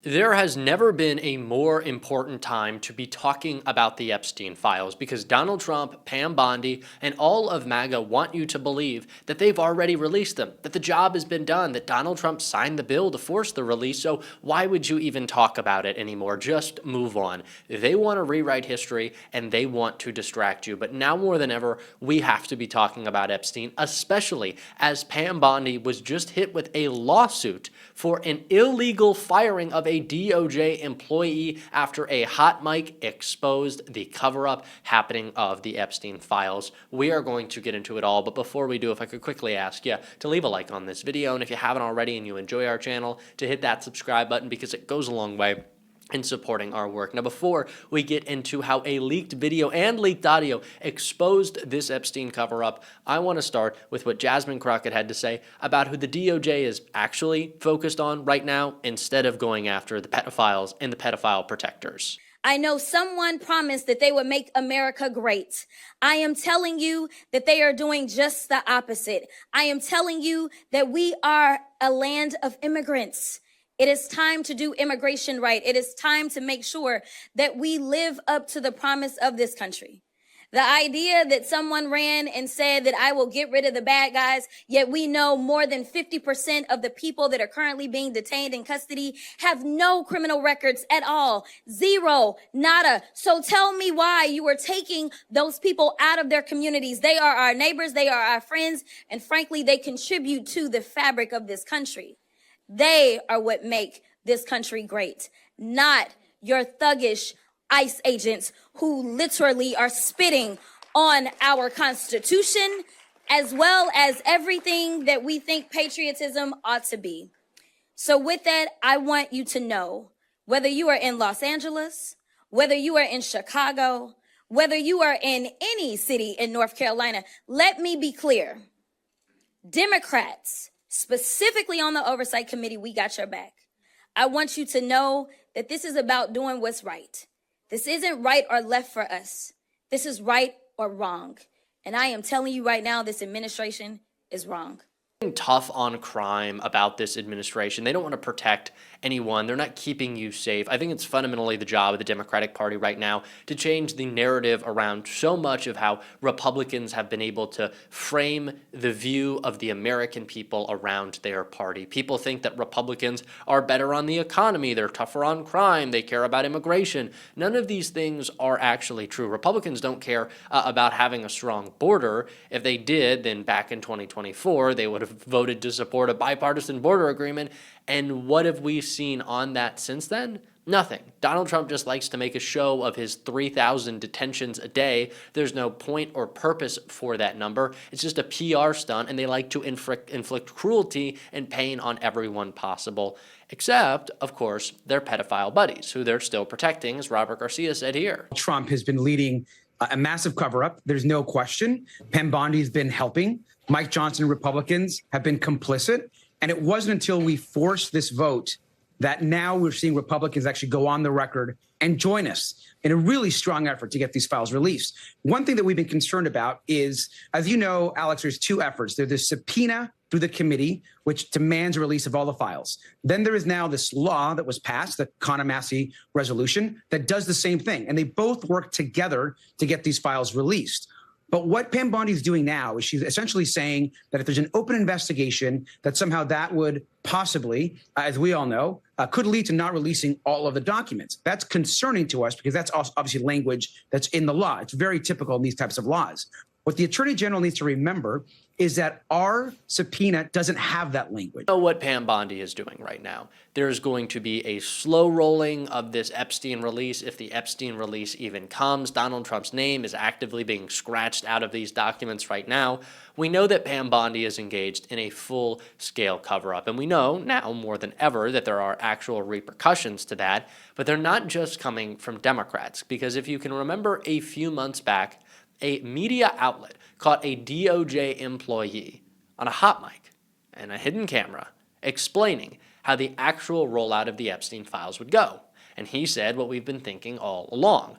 There has never been a more important time to be talking about the Epstein files because Donald Trump, Pam Bondi, and all of MAGA want you to believe that they've already released them, that the job has been done, that Donald Trump signed the bill to force the release, so why would you even talk about it anymore? Just move on. They want to rewrite history and they want to distract you, but now more than ever, we have to be talking about Epstein, especially as Pam Bondi was just hit with a lawsuit for an illegal firing of a DOJ employee after a hot mic exposed the cover-up happening of the Epstein files. We are going to get into it all, but before we do, if I could quickly ask you to leave a like on this video, and if you haven't already and you enjoy our channel, to hit that subscribe button because it goes a long way in supporting our work. Now, before we get into how a leaked video and leaked audio exposed this Epstein cover-up, I want to start with what Jasmine Crockett had to say about who the DOJ is actually focused on right now instead of going after the pedophiles and the pedophile protectors. I know someone promised that they would make America great. I am telling you that they are doing just the opposite. I am telling you that we are a land of immigrants. It is time to do immigration right. It is time to make sure that we live up to the promise of this country. The idea that someone ran and said that I will get rid of the bad guys, yet we know more than 50% of the people that are currently being detained in custody have no criminal records at all. Zero, nada. So tell me why you are taking those people out of their communities. They are our neighbors, they are our friends, and frankly, they contribute to the fabric of this country. They are what make this country great, not your thuggish ICE agents who literally are spitting on our Constitution, as well as everything that we think patriotism ought to be. So with that, I want you to know, whether you are in Los Angeles, whether you are in Chicago, whether you are in any city in North Carolina, let me be clear. Democrats, specifically on the Oversight Committee, we got your back. I want you to know that this is about doing what's right. This isn't right or left for us. This is right or wrong. And I am telling you right now, this administration is wrong. Tough on crime about this administration. They don't want to protect anyone. They're not keeping you safe. I think it's fundamentally the job of the Democratic Party right now to change the narrative around so much of how Republicans have been able to frame the view of the American people around their party. People think that Republicans are better on the economy, they're tougher on crime, they care about immigration. None of these things are actually true. Republicans don't care about having a strong border. If they did, then back in 2024, they would have voted to support a bipartisan border agreement. And what have we seen on that since then? Nothing. Donald Trump just likes to make a show of his 3,000 detentions a day. There's no point or purpose for that number. It's just a PR stunt, and they like to inflict cruelty and pain on everyone possible, except, of course, their pedophile buddies, who they're still protecting, as Robert Garcia said here. Trump has been leading a massive cover-up. There's no question. Pam Bondi has been helping. Mike Johnson and Republicans have been complicit. And it wasn't until we forced this vote that now we're seeing Republicans actually go on the record and join us in a really strong effort to get these files released. One thing that we've been concerned about is, as you know, Alex, there's two efforts. There's the subpoena through the committee, which demands a release of all the files. Then there is now this law that was passed, the Conamassey resolution, that does the same thing. And they both work together to get these files released. But what Pam Bondi is doing now is she's essentially saying that if there's an open investigation, that somehow that would possibly, as we all know, could lead to not releasing all of the documents. That's concerning to us because that's obviously language that's in the law. It's very typical in these types of laws. What the Attorney General needs to remember is that our subpoena doesn't have that language. You know what Pam Bondi is doing right now? There's going to be a slow rolling of this Epstein release. If the Epstein release even comes, Donald Trump's name is actively being scratched out of these documents right now. We know that Pam Bondi is engaged in a full-scale cover-up, and we know now more than ever that there are actual repercussions to that, but they're not just coming from Democrats, because if you can remember a few months back, a media outlet caught a DOJ employee on a hot mic and a hidden camera explaining how the actual rollout of the Epstein files would go. And he said what we've been thinking all along,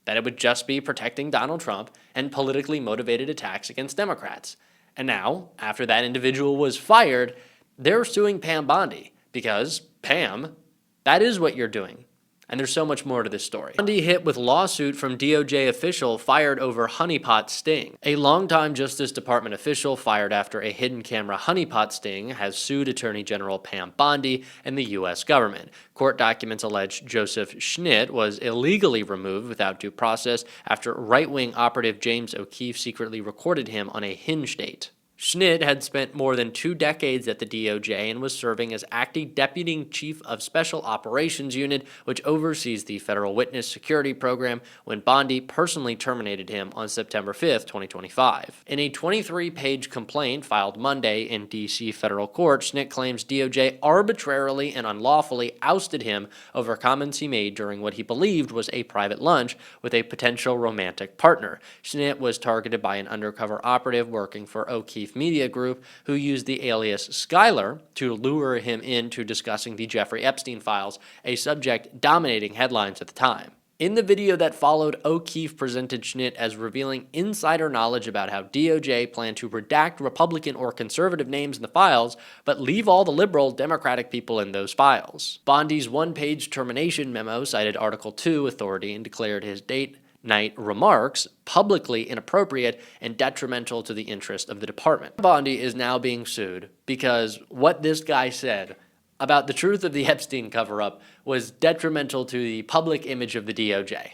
that it would just be protecting Donald Trump and politically motivated attacks against Democrats. And now, after that individual was fired, they're suing Pam Bondi because Pam That is what you're doing. And there's so much more to this story. Bondi hit with lawsuit from DOJ official fired over honeypot sting. A longtime Justice Department official fired after a hidden camera honeypot sting has sued Attorney General Pam Bondi and the U.S. government. Court documents allege Joseph Schnitt was illegally removed without due process after right-wing operative James O'Keefe secretly recorded him on a hinge date. Schnitt had spent more than 2 decades at the DOJ and was serving as acting Deputy Chief of Special Operations Unit, which oversees the Federal Witness Security Program, when Bondi personally terminated him on September 5, 2025. In a 23-page complaint filed Monday in D.C. federal court, Schnitt claims DOJ arbitrarily and unlawfully ousted him over comments he made during what he believed was a private lunch with a potential romantic partner. Schnitt was targeted by an undercover operative working for O'Keefe Media Group, who used the alias Skylar to lure him into discussing the Jeffrey Epstein files, a subject dominating headlines at the time. In the video that followed, O'Keefe presented Schnitt as revealing insider knowledge about how DOJ planned to redact Republican or conservative names in the files, but leave all the liberal Democratic people in those files. Bondi's one-page termination memo cited Article 2 authority and declared his date-night remarks publicly inappropriate and detrimental to the interest of the department. Bondi is now being sued because what this guy said about the truth of the Epstein cover-up was detrimental to the public image of the DOJ.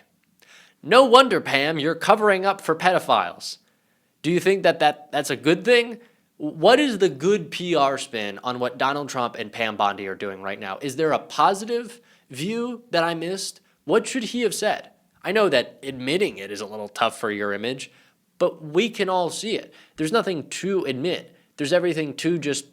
No wonder, Pam, you're covering up for pedophiles. Do you think that's a good thing? What is the good PR spin on what Donald Trump and Pam Bondi are doing right now? Is there a positive view that I missed? What should he have said? I know that admitting it is a little tough for your image, but we can all see it. There's nothing to admit. There's everything to just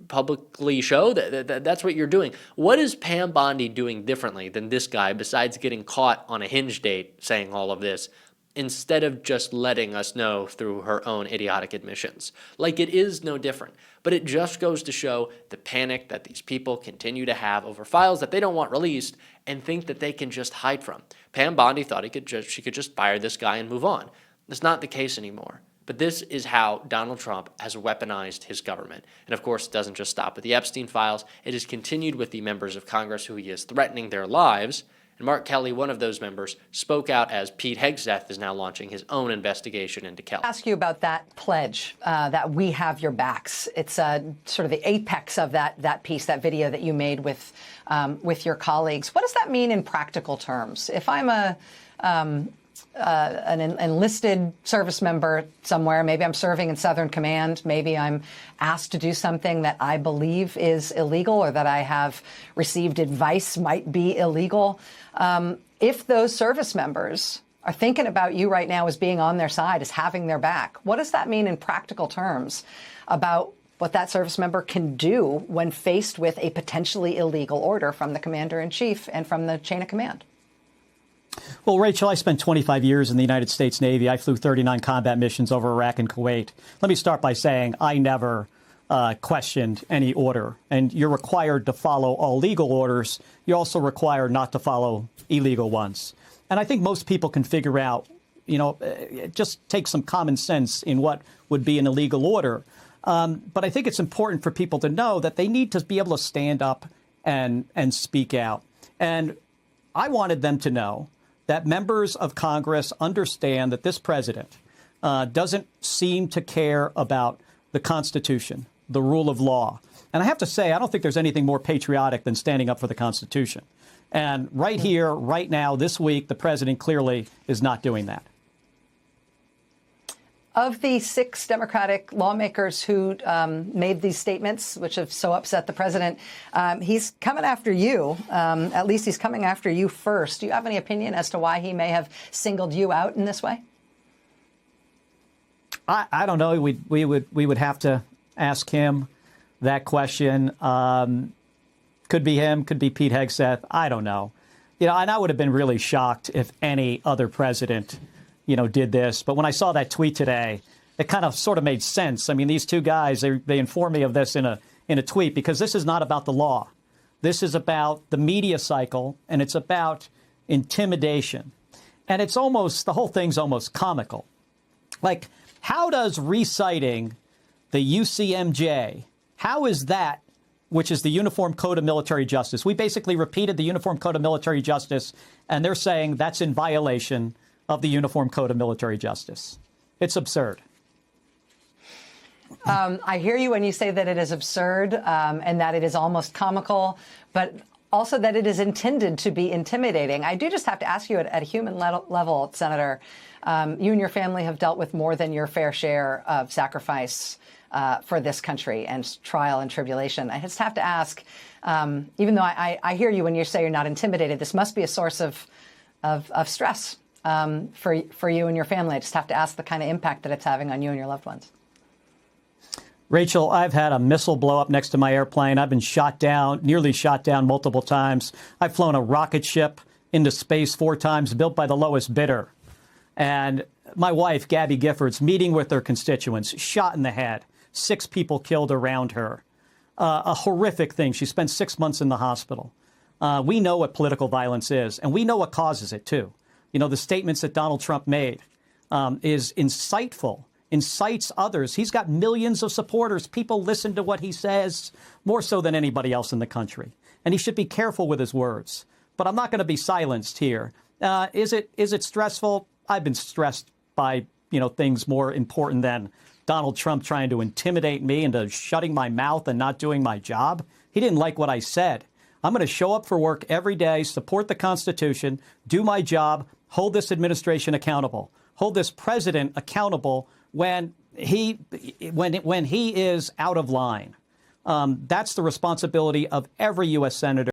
publicly show that's what you're doing. What is Pam Bondi doing differently than this guy besides getting caught on a hinge date saying all of this, instead of just letting us know through her own idiotic admissions? Like, it is no different. But it just goes to show the panic that these people continue to have over files that they don't want released and think that they can just hide from. Pam Bondi thought she could just fire this guy and move on. That's not the case anymore. But this is how Donald Trump has weaponized his government. And of course, it doesn't just stop with the Epstein files. It has continued with the members of Congress who he is threatening their lives. And Mark Kelly, one of those members, spoke out as Pete Hegseth is now launching his own investigation into Kelly. I'll ask you about that pledge, that we have your backs. It's sort of the apex of that piece, that video that you made with your colleagues. What does that mean in practical terms? If I'm an enlisted service member somewhere, maybe I'm serving in Southern Command, maybe I'm asked to do something that I believe is illegal or that I have received advice might be illegal. If those service members are thinking about you right now as being on their side, as having their back, what does that mean in practical terms about what that service member can do when faced with a potentially illegal order from the commander-in-chief and from the chain of command? Well, Rachel, I spent 25 years in the United States Navy. I flew 39 combat missions over Iraq and Kuwait. Let me start by saying I never questioned any order. And you're required to follow all legal orders. You're also required not to follow illegal ones. And I think most people can figure out, just take some common sense in what would be an illegal order. But I think it's important for people to know that they need to be able to stand up and speak out. And I wanted them to know that members of Congress understand that this president doesn't seem to care about the Constitution, the rule of law. And I have to say, I don't think there's anything more patriotic than standing up for the Constitution. And right here, right now, this week, the president clearly is not doing that. Of the 6 Democratic lawmakers who made these statements, which have so upset the president, he's coming after you. At least he's coming after you first. Do you have any opinion as to why he may have singled you out in this way? I don't know. We would have to ask him that question. Could be him. Could be Pete Hegseth. I don't know. And I would have been really shocked if any other president did this. But when I saw that tweet today, it kind of sort of made sense. I mean, these two guys, they informed me of this in a tweet, because this is not about the law. This is about the media cycle, and it's about intimidation. And it's almost, the whole thing's almost comical. Like, how does reciting the UCMJ, how is that which is the Uniform Code of Military Justice. We basically repeated the Uniform Code of Military Justice, and they're saying that's in violation of the Uniform Code of Military Justice. It's absurd. I hear you when you say that it is absurd and that it is almost comical, but also that it is intended to be intimidating. I do just have to ask you at a human level, Senator, you and your family have dealt with more than your fair share of sacrifice for this country and trial and tribulation. I just have to ask, even though I hear you when you say you're not intimidated, this must be a source of stress for you and your family. I just have to ask the kind of impact that it's having on you and your loved ones. Rachel, I've had a missile blow up next to my airplane. I've been shot down, nearly shot down multiple times. I've flown a rocket ship into space 4 times, built by the lowest bidder. And my wife, Gabby Giffords, meeting with her constituents, shot in the head, 6 people killed around her. A horrific thing. She spent 6 months in the hospital. We know what political violence is, and we know what causes it, too. You know, the statements that Donald Trump made is insightful, incites others. He's got millions of supporters. People listen to what he says more so than anybody else in the country. And he should be careful with his words. But I'm not going to be silenced here. Is it stressful? I've been stressed by, things more important than Donald Trump trying to intimidate me into shutting my mouth and not doing my job. He didn't like what I said. I'm going to show up for work every day, support the Constitution, do my job, hold this administration accountable, hold this president accountable when he is out of line. That's the responsibility of every U.S. senator.